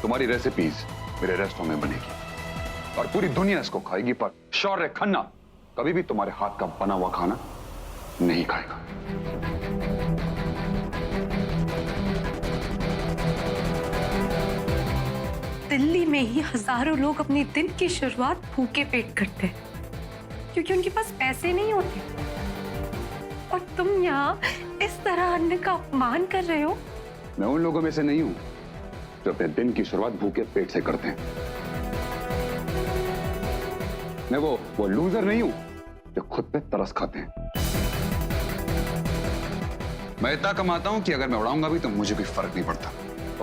तुम्हारी रेसिपीज मेरे रेस्टों में बनेगी और पूरी दुनिया इसको खाएगी, पर शौर्य खन्ना कभी भी तुम्हारे हाथ का बना हुआ खाना नहीं खाएगा। दिल्ली में ही हजारों लोग अपने दिन की शुरुआत भूखे पेट करते हैं क्योंकि उनके पास पैसे नहीं होते, और तुम यहाँ इस तरह अन्न का अपमान कर रहे हो। मैं उन लोगों में से नहीं हूं जो अपने दिन की शुरुआत भूखे पेट से करते हैं। मैं वो लूजर नहीं हूं जो खुद पे तरस खाते हैं। मैं इतना कमाता हूं कि अगर मैं उड़ाऊंगा भी तो मुझे कोई फर्क नहीं पड़ता।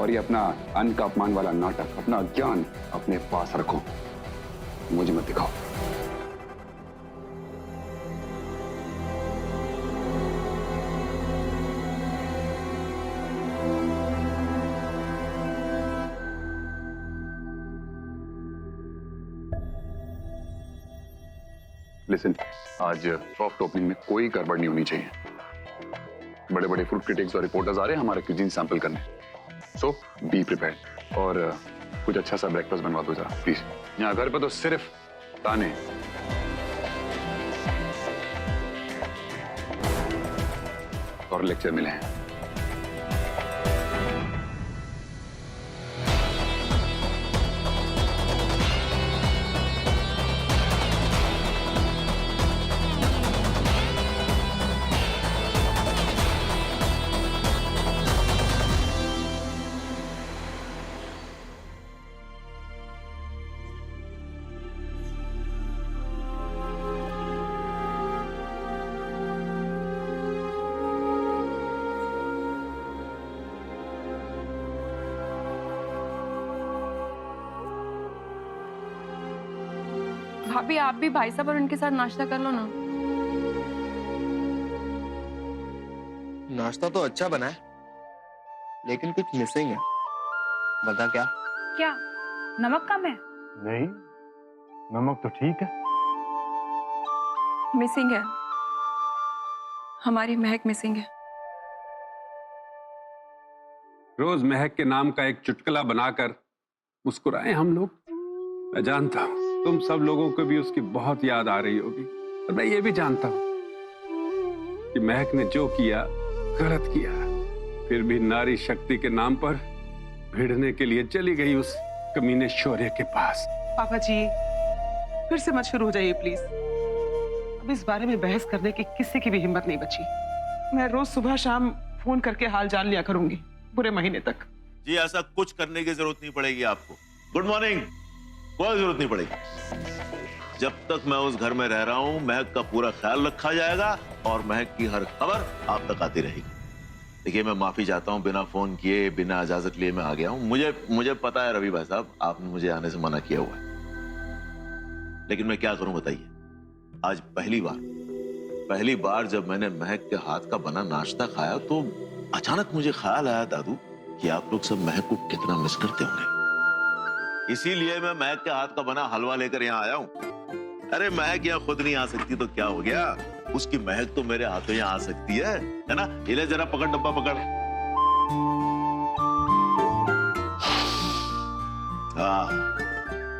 और ये अपना अन्न का अपमान वाला नाटक, अपना ज्ञान अपने पास रखो, मुझे मत दिखाओ। लिसन, आज सॉफ्ट ओपनिंग में कोई गड़बड़ नहीं होनी चाहिए। बड़े बड़े फूड क्रिटिक्स और रिपोर्टर्स आ रहे हैं हमारे क्यूजीन सैंपल करने, सो बी प्रिपेयर्ड। और कुछ अच्छा सा ब्रेकफास्ट बनवा दो जरा प्लीज। यहाँ घर पे तो सिर्फ ताने। और लेक्चर मिले हैं। भाभी आप भी भाई साहब और उनके साथ नाश्ता कर लो ना। नाश्ता तो अच्छा बना है, लेकिन कुछ मिसिंग है। बता क्या? क्या नमक कम है? नहीं, नमक तो ठीक है। मिसिंग है, हमारी महक मिसिंग है। रोज महक के नाम का एक चुटकुला बनाकर मुस्कुराए हम लोग। मैं जानता हूं तुम सब लोगों को भी उसकी बहुत याद आ रही होगी, और मैं ये भी जानता हूं कि महक ने जो किया गलत किया, फिर भी नारी शक्ति के नाम पर भिड़ने के लिए चली गई उस कमीने शौर्य के पास। पापा जी फिर से मत शुरू हो जाइए प्लीज। अब इस बारे में बहस करने की किसी की भी हिम्मत नहीं बची। मैं रोज सुबह शाम फोन करके हाल जान लिया करूंगी पूरे महीने तक। जी ऐसा कुछ करने की जरूरत नहीं पड़ेगी आपको। गुड मॉर्निंग, कोई जरूरत नहीं पड़ेगी। जब तक मैं उस घर में रह रहा हूं महक का पूरा ख्याल रखा जाएगा और महक की हर खबर आप तक आती रहेगी। देखिए मैं माफी चाहता हूं, बिना फोन किए बिना इजाजत लिए मैं आ गया हूं। मुझे पता है रवि भाई साहब आपने मुझे आने से मना किया हुआ है, लेकिन मैं क्या करूं बताइए। आज पहली बार जब मैंने महक के हाथ का बना नाश्ता खाया तो अचानक मुझे ख्याल आया दादू कि आप लोग सब महक को कितना मिस करते होंगे। इसीलिए मैं महक के हाथ का बना हलवा लेकर यहाँ आया हूँ। अरे महक यहाँ खुद नहीं आ सकती तो क्या हो गया, उसकी महक तो मेरे हाथों यहाँ आ सकती है ना। ये ले जरा पकड़, डब्बा पकड़। हाँ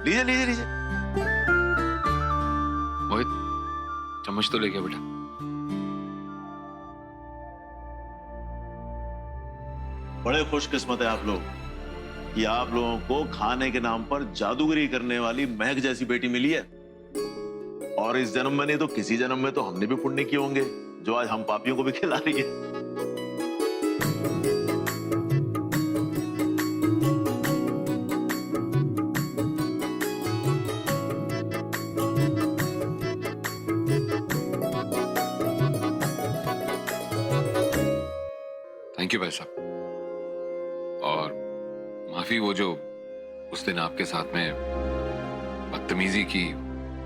लीजिए लीजिए लीजिए। मोहित चम्मच तो लेके बेटा। बड़े खुशकिस्मत है आप लोग कि आप लोगों को खाने के नाम पर जादूगरी करने वाली महक जैसी बेटी मिली है। और इस जन्म में नहीं तो किसी जन्म में तो हमने भी पुण्य किए होंगे जो आज हम पापियों को भी खिला रही है। थैंक यू भाई साहब, और माफी वो जो उस दिन आपके साथ में बदतमीजी की।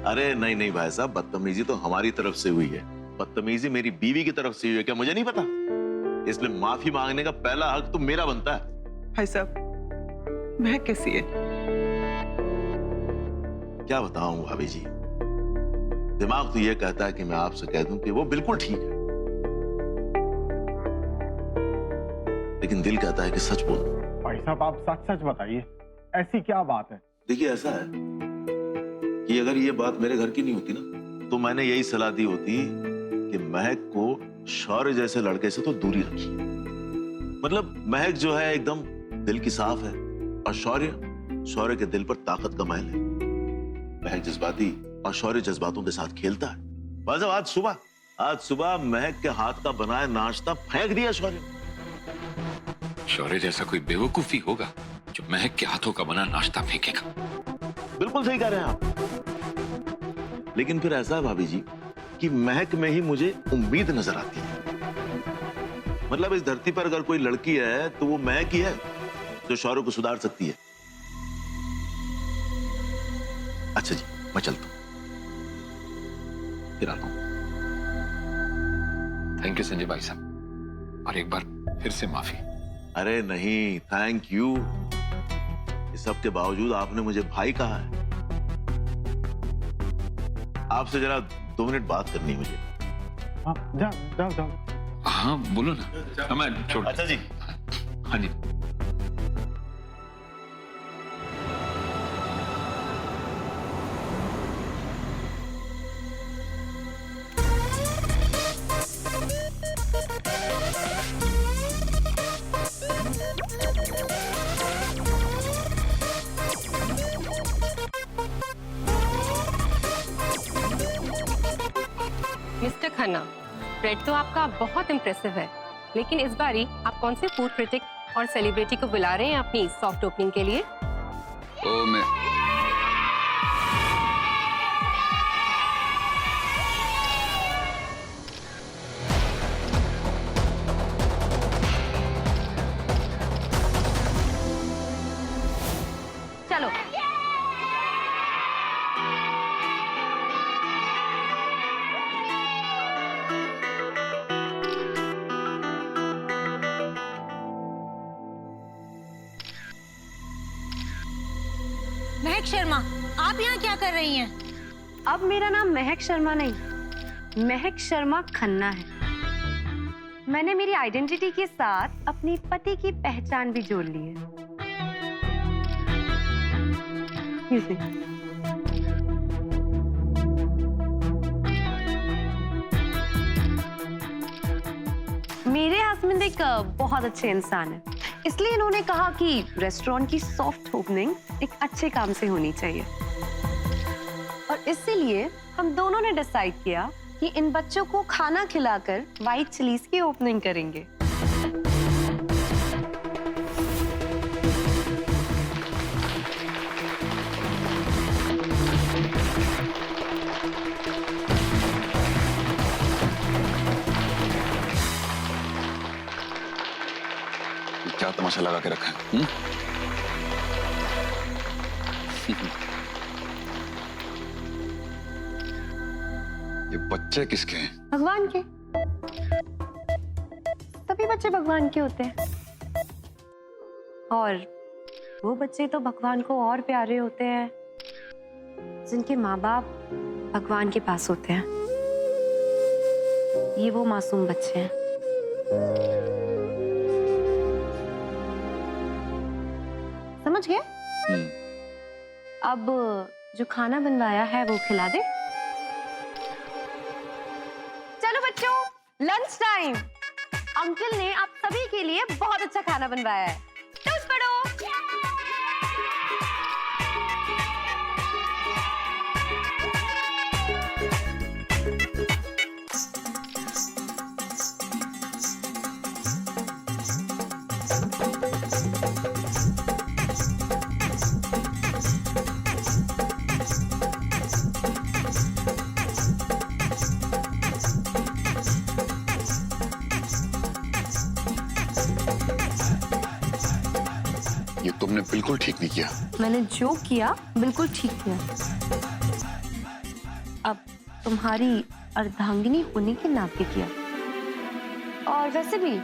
अरे नहीं नहीं भाई साहब, बदतमीजी तो हमारी तरफ से हुई है, बदतमीजी मेरी बीवी की तरफ से हुई है। क्या मुझे नहीं पता? इसलिए माफी मांगने का पहला हक तो मेरा बनता है। भाई साहब महक कैसी है? क्या बताऊं भाभी जी, दिमाग तो ये कहता है कि मैं आपसे कह दूं कि वो बिल्कुल ठीक है, लेकिन दिल कहता है कि सच बोल। भाई साहब आप सच सच बताइए, ऐसी क्या बात है? देखिए ऐसा है कि अगर ये बात मेरे घर की नहीं होती ना, तो मैंने यही सलाह दी होती कि महक को शौर्य जैसे लड़के से तो दूरी रखिए। मतलब महक जो है एकदम दिल की साफ है, और शौर्य के दिल पर ताकत का महल है। महक जज्बाती और शौर्य जज्बातों के साथ खेलता है। बस आज सुबह महक के हाथ का बनाया नाश्ता फेंक दिया शौर्य। शौर्य जैसा कोई बेवकूफी होगा जो महक के हाथों का बना नाश्ता फेंकेगा। बिल्कुल सही कह रहे हैं आप। लेकिन फिर ऐसा है भाभी जी कि महक में ही मुझे उम्मीद नजर आती है। मतलब इस धरती पर अगर कोई लड़की है तो वो महक ही है जो शौर्य को सुधार सकती है। अच्छा जी, मैं चलता हूं, फिर आता हूं। थैंक यू संजय भाई साहब, और एक बार फिर से माफी। अरे नहीं, थैंक यू। इस सब के बावजूद आपने मुझे भाई कहा है। आपसे जरा 2 मिनट बात करनी है मुझे। हाँ, जाओ। हाँ बोलो ना, मैं छोड़। अच्छा जी। हाँ जी। मिस्टर खन्ना, ब्रेड तो आपका बहुत इम्प्रेसिव है, लेकिन इस बारी आप कौन से फूड क्रिटिक और सेलिब्रिटी को बुला रहे हैं अपनी सॉफ्ट ओपनिंग के लिए? ओ मैं चलो। महक शर्मा, आप यहाँ क्या कर रही हैं? अब मेरा नाम महक शर्मा नहीं, महक शर्मा खन्ना है। मैंने मेरी आइडेंटिटी के साथ अपनी पति की पहचान भी जोड़ ली है। Excuse me. मेरे हस्बैंड एक बहुत अच्छे इंसान है, इसलिए इन्होंने कहा कि रेस्टोरेंट की सॉफ्ट ओपनिंग एक अच्छे काम से होनी चाहिए, और इसीलिए हम दोनों ने डिसाइड किया कि इन बच्चों को खाना खिलाकर व्हाइट चिलीज की ओपनिंग करेंगे। क्या तमाशा लगा के रखा है? ये बच्चे किसके हैं? भगवान के। सभी बच्चे भगवान के होते हैं, और वो बच्चे तो भगवान को और प्यारे होते हैं जिनके माँ बाप भगवान के पास होते हैं। ये वो मासूम बच्चे हैं। समझ गए? अब जो खाना बनवाया है वो खिला दे। चलो बच्चों, लंच टाइम। अंकल ने आप सभी के लिए बहुत अच्छा खाना बनवाया है। टूट पड़ो। ये तुमने बिल्कुल ठीक नहीं किया। मैंने जो किया बिल्कुल ठीक किया। अब तुम्हारी अर्धांगिनी होने के नाते किया। और वैसे भी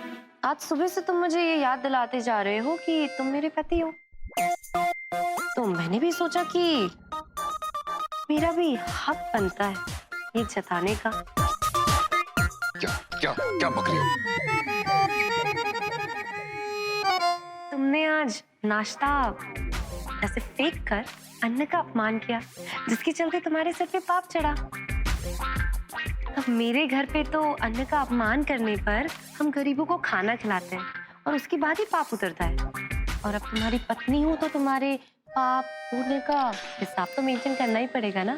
आज सुबह से तुम मुझे ये याद दिलाते जा रहे हो कि तुम मेरे पति हो, तो मैंने भी सोचा कि मेरा भी हक बनता है ये जताने का। क्या क्या क्या बक रही हो? तुमने आज नाश्ता ऐसे फेंक कर अन्न का अपमान किया, जिसके चलते तुम्हारे सर पे पाप चढ़ा। अब मेरे घर पे तो अन्न का अपमान करने पर हम गरीबों को खाना खिलाते हैं और उसके बाद ही पाप उतरता है। और अब तुम्हारी पत्नी हूं तो तुम्हारे पाप पुण्य का हिसाब तो मेंटेन करना ही पड़ेगा ना।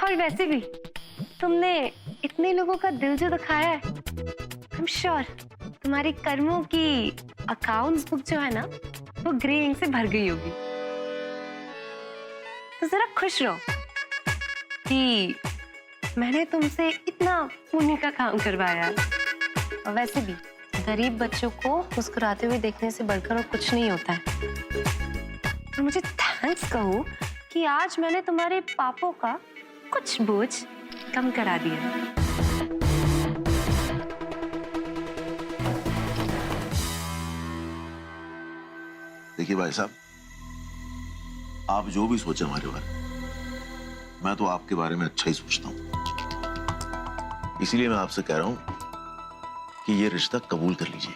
और वैसे भी तुमने इतने लोगों का दिल जो दुखाया है, आई एम श्योर तुम्हारे कर्मों की अकाउंट्स बुक जो है ना, वो ग्रे इंक से भर गई होगी। तो जरा खुश रहो कि मैंने तुमसे इतना पुण्य का काम करवाया। और वैसे भी गरीब बच्चों को मुस्कुराते हुए देखने से बढ़कर और कुछ नहीं होता है। और मुझे थैंक्स कहो कि आज मैंने तुम्हारे पापों का कुछ बोझ कम करा दिया। देखिए भाई साहब, आप जो भी सोचे हमारे बारे में, मैं तो आपके बारे में अच्छा ही सोचता हूं। इसीलिए मैं आपसे कह रहा हूं कि ये रिश्ता कबूल कर लीजिए।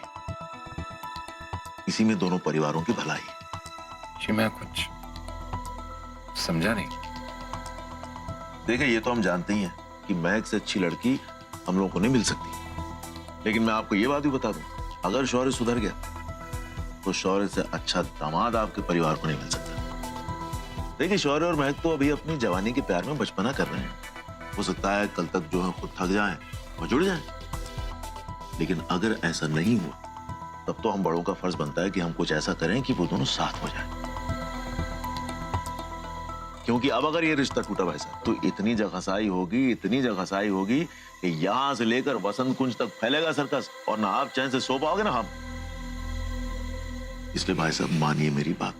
इसी में दोनों परिवारों की भलाई है। जी मैं कुछ समझा नहीं। देखिए, ये तो हम जानते ही हैं कि महक से अच्छी लड़की हम लोगों को नहीं मिल सकती। लेकिन मैं आपको ये बात भी बता दूं, अगर शौर्य सुधर गया तो शौर्य से अच्छा दामाद आपके परिवार को नहीं मिल सकता। देखिए, शौर्य और महक तो अभी अपनी जवानी के प्यार में बचपना कर रहे हैं। हो सकता है कल तक जो है खुद थक जाएं और जुड़ जाएं। लेकिन अगर ऐसा नहीं हुआ, तब तो हम बड़ों का फर्ज बनता है कि हम कुछ ऐसा करें कि वो दोनों साथ हो जाएं। क्योंकि अब अगर ये रिश्ता टूटा भाई साहब, तो इतनी जगहसाई होगी कि यहां से लेकर बसंत कुंज तक फैलेगा सर्कस, और ना आप चैन से सो पाओगे ना हम। इसलिए भाई साहब मानिए मेरी बात,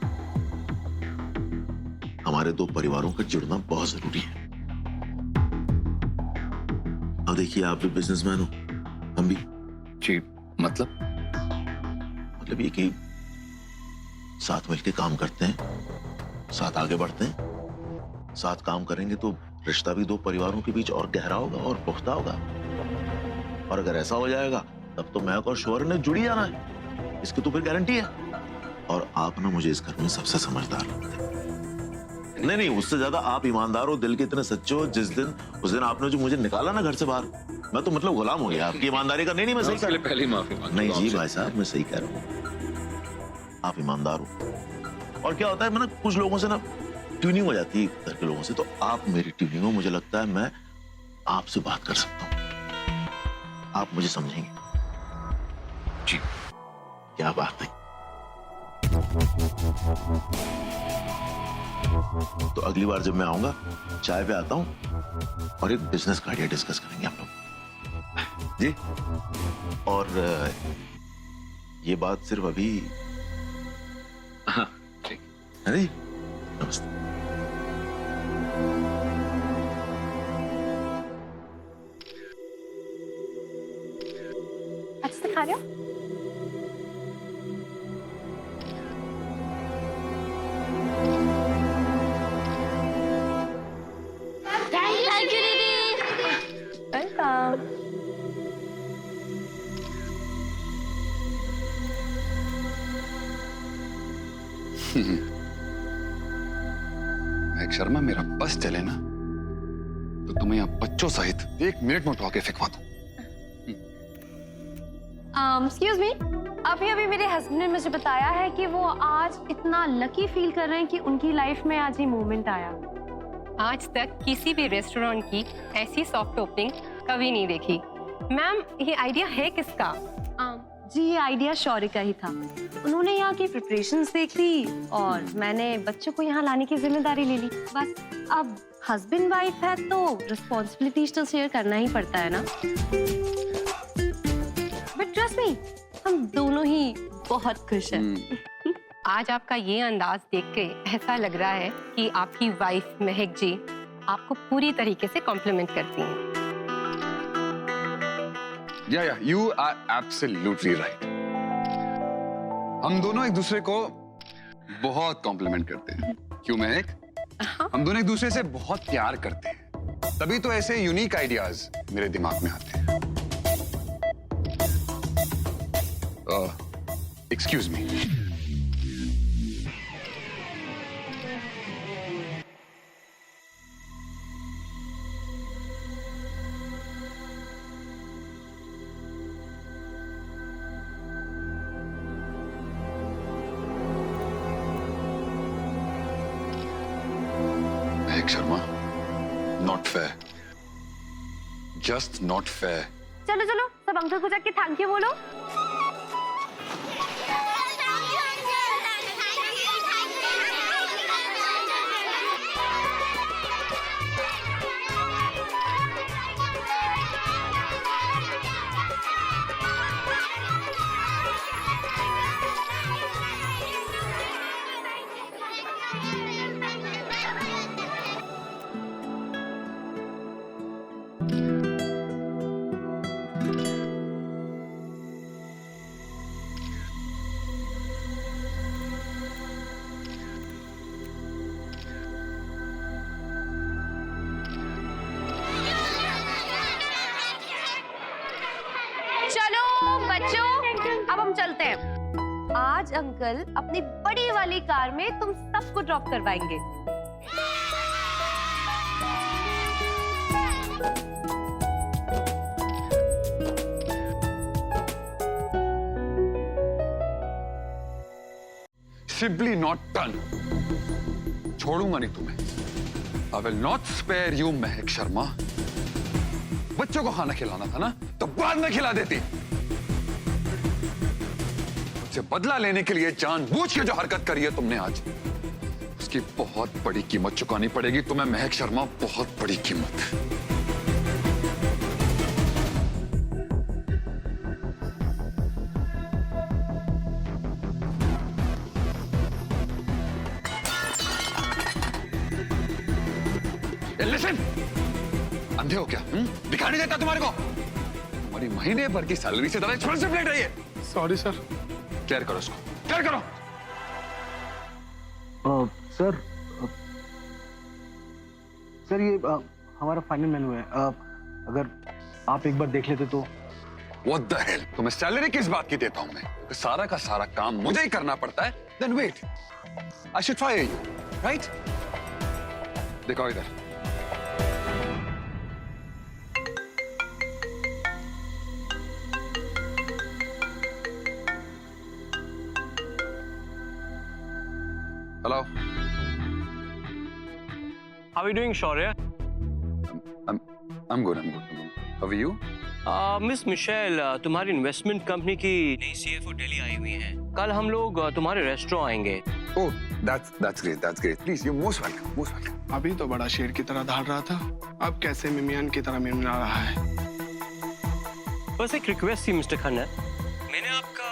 हमारे दो परिवारों का जुड़ना बहुत जरूरी है। अब देखिए, आप भी बिजनेसमैन हो, हम भी। जी मतलब ये कि साथ मिलकर काम करते हैं, साथ आगे बढ़ते हैं। साथ काम करेंगे तो रिश्ता भी दो परिवारों के बीच और गहरा होगा और पुख्ता होगा। और अगर ऐसा हो जाएगा, तब तो महक और शौर्य ने जुड़ ही जाना है। इसकी तो फिर गारंटी है। और आप ना मुझे इस घर में सबसे समझदार लगते हैं। नहीं, उससे ज्यादा आप ईमानदार हो, दिल के इतने सच्चे हो। उस दिन आपने जो मुझे निकाला ना घर से बाहर, मैं तो मतलब गुलाम हो गया आपकी ईमानदारी का। नहीं, मैं सही कह रहा हूं। पहली माफी मांगता नहीं हूं जी आपसे। भाई साहब, मैं सही कह रहा हूँ। आप ईमानदार हो। और क्या होता है, मतलब कुछ लोगों से ना ट्यूनिंग हो जाती है घर के लोगों से, तो आप मेरी ट्यूनिंग हो। मुझे लगता है मैं आपसे बात कर सकता हूँ, आप मुझे समझेंगे। जी क्या बात है। तो अगली बार जब मैं आऊंगा, चाय पे आता हूँ और एक बिजनेस का आइडिया डिस्कस करेंगे हम लोग जी। और ये बात सिर्फ अभी। हाँ ठीक है जी। नमस्ते। अच्छे से खा रहे हो? थैंक यू दीदी। वेलकम। महक शर्मा, मेरा बस चले ना तो तुम्हें यहाँ बच्चों सहित 1 मिनट में उठवा के फेंकवा दूं। एक्सक्यूज मी, अभी मेरे हस्बैंड ने मुझे बताया है कि वो आज इतना लकी फील कर रहे हैं कि उनकी लाइफ में आज ये मोमेंट आया। आज तक किसी भी रेस्टोरेंट की ऐसी सॉफ्ट ओपनिंग कभी नहीं देखी। मैम, ये आइडिया है किसका? जी, ये आइडिया शौर्य का ही था। उन्होंने यहाँ की प्रिपरेशंस देख ली और मैंने बच्चों को यहाँ लाने की जिम्मेदारी ले ली। बस अब हस्बैंड वाइफ है तो रिस्पॉन्सिबिलिटीज तो शेयर करना ही पड़ता है ना। बट ट्रस्ट मी, हम दोनों ही बहुत खुश हैं। आज आपका ये अंदाज देख के ऐसा लग रहा है कि आपकी वाइफ महक जी आपको पूरी तरीके से कॉम्प्लीमेंट करती हैं। या यू आर एब्सोल्युटली राइट। हम दोनों एक दूसरे को बहुत कॉम्प्लीमेंट करते हैं। क्यों महक? हम दोनों एक दूसरे से बहुत प्यार करते हैं, तभी तो ऐसे यूनिक आइडियाज मेरे दिमाग में आते हैं। एक excuse me. Mahak Sharma, not fair, just not fair. चलो चलो सब अंकल को जाके थैंक यू बोलो। बच्चों अब हम चलते हैं। आज अंकल अपनी बड़ी वाली कार में तुम सबको ड्रॉप करवाएंगे। Simply not done. छोड़ूंगा नहीं तुम्हें। I will not spare you, महक शर्मा। बच्चों को खाना खिलाना था ना, तो बाद में खिला देती। मुझसे बदला लेने के लिए जानबूझ के जो हरकत करी है तुमने आज, उसकी बहुत बड़ी कीमत चुकानी पड़ेगी तुम्हें महक शर्मा, बहुत बड़ी कीमत। Listen! अंधे हो क्या? दिखाई नहीं देता तुम्हारे को? तुम्हारी महीने भर की सैलरी से ज्यादा एक्सपेंसिव प्लेट रही है। Sorry sir. क्लियर करो इसको, क्लियर करो। सर सर ये हमारा फाइनल मेन्यू है। अगर आप एक बार देख लेते तो। What the hell? तुम्हें सैलरी किस बात की देता हूं मैं? तो सारा का सारा काम मुझे ही करना पड़ता है। Then wait, I should fire you, right? दिखाओ इधर। Hello. How are you doing, Shaurya? I'm good. How are you? Miss Michelle, तुम्हारी इन्वेस्टमेंट कंपनी की नई सीएफओ दिल्ली आई हुई है। कल हम लोग तुम्हारे रेस्टोरेंट आएंगे। Oh, that's great. Please, you're most welcome. अभी तो बड़ा शेर की तरह दहाड़ रहा था, अब कैसे मिमियान की तरह मिमना रहा है। बस एक रिक्वेस्ट थी मिस्टर खन्ना, मैंने आपका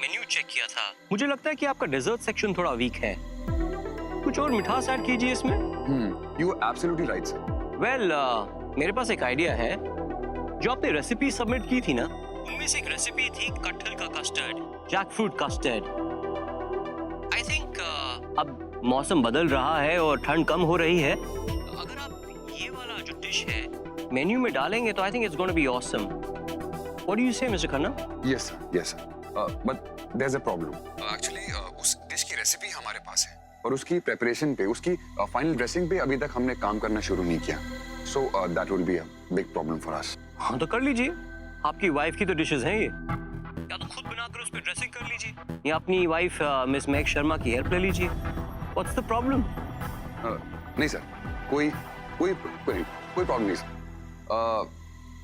मेन्यू चेक किया था, मुझे लगता है कि आपका डेजर्ट सेक्शन थोड़ा वीक है, कुछ और मिठास ऐड कीजिए इसमें। You are absolutely right, sir. Well, मेरे पास एक आइडिया है। जो आपने रेसिपी सबमिट की थी ना, उनमें से एक रेसिपी थी कटहल का custard, jackfruit custard. I think अब मौसम बदल रहा है और ठंड कम हो रही है, तो अगर आप ये वाला जो डिश है मेन्यू में डालेंगे तो I think it's gonna be awesome. What do you say mister Khanna? Yes, sir. But there's a problem. Actually, उस डिश की रेसिपी हमारे पास है और उसकी प्रेपरेशन पे, उसकी फाइनल ड्रेसिंग पे अभी तक हमने काम करना शुरू नहीं किया। So that will be a big problem for us. हाँ तो कर लीजिए, आपकी वाइफ की तो डिशेस हैं ये, या तो खुद बनाकर उस पर ड्रेसिंग कर लीजिए या अपनी वाइफ मिस महक शर्मा की हेल्प ले लीजिए। What's the problem? नहीं सर, कोई प्रॉब्लम नहीं सर।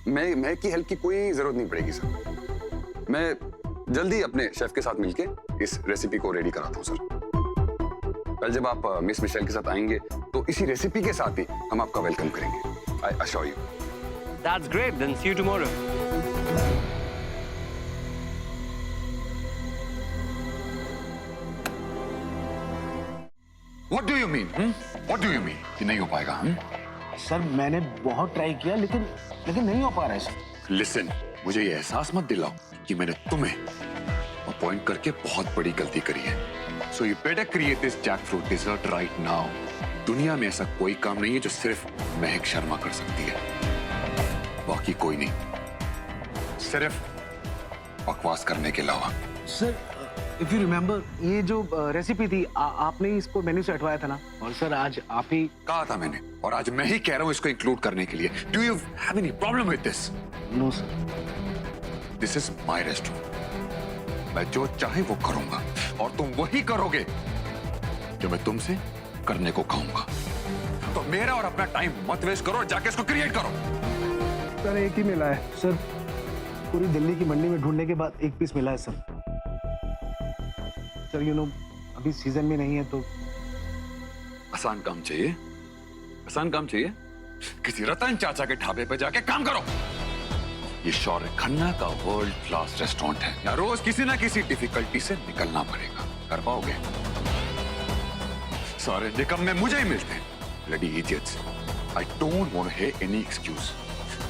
मैं की हेल्प की कोई जरूरत नहीं पड़ेगी सर। मैं जल्दी अपने शेफ के साथ मिलके इस रेसिपी को रेडी कराता हूँ सर। कल जब आप मिस मिशेल के साथ आएंगे तो इसी रेसिपी के साथ ही हम आपका वेलकम करेंगे। I assure you. That's great. Then see you tomorrow. What do you mean? What do you mean? कि नहीं हो पाएगा? सर मैंने बहुत ट्राई किया लेकिन नहीं हो पा रहा है सर। Listen, मुझे ये एहसास मत दिलाओ कि मैंने तुम्हें अपॉइंट करके बहुत बड़ी गलती करी है। So you better create this jackfruit dessert right now. दुनिया में ऐसा कोई काम नहीं है जो सिर्फ महक शर्मा कर सकती है, बाकी कोई नहीं, सिर्फ बकवास करने के अलावा। सर इफ यू रिमेम्बर, ये जो रेसिपी थी आपने ही इसको मेन्यू से हटवाया था ना, और सर आज आप ही कहा था मैंने, और आज मैं ही कह रहा हूं इसको इंक्लूड करने के लिए। Do you have any problem with this? No sir. This is my restaurant, मैं जो चाहे वो करूंगा और तुम वही करोगे जो मैं तुमसे करने को कहूंगा। तो मेरा और अपना टाइम मत वेस्ट करो, जाके इसको क्रिएट करो। सर एक ही मिला है सर, पूरी दिल्ली की मंडी में ढूंढने के बाद एक पीस मिला है सर। सर यू नो अभी सीजन में नहीं है तो आसान काम चाहिए, आसान काम चाहिए। किसी रतन चाचा के ढाबे पे जाके काम करो। ये शौर्य खन्ना का वर्ल्ड क्लास रेस्टोरेंट है, यहाँ रोज किसी ना किसी डिफिकल्टी से निकलना पड़ेगा। कर पाओगे? सारे निकम्मे मुझे ही मिलते हैं। Bloody idiots. I don't want to hear any excuse.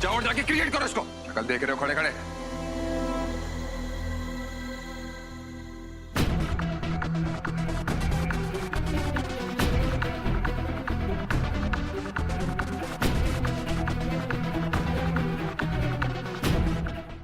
जाओ और जाके क्रिएट करो इसको। शक्ल देख रहे हो खड़े खड़े।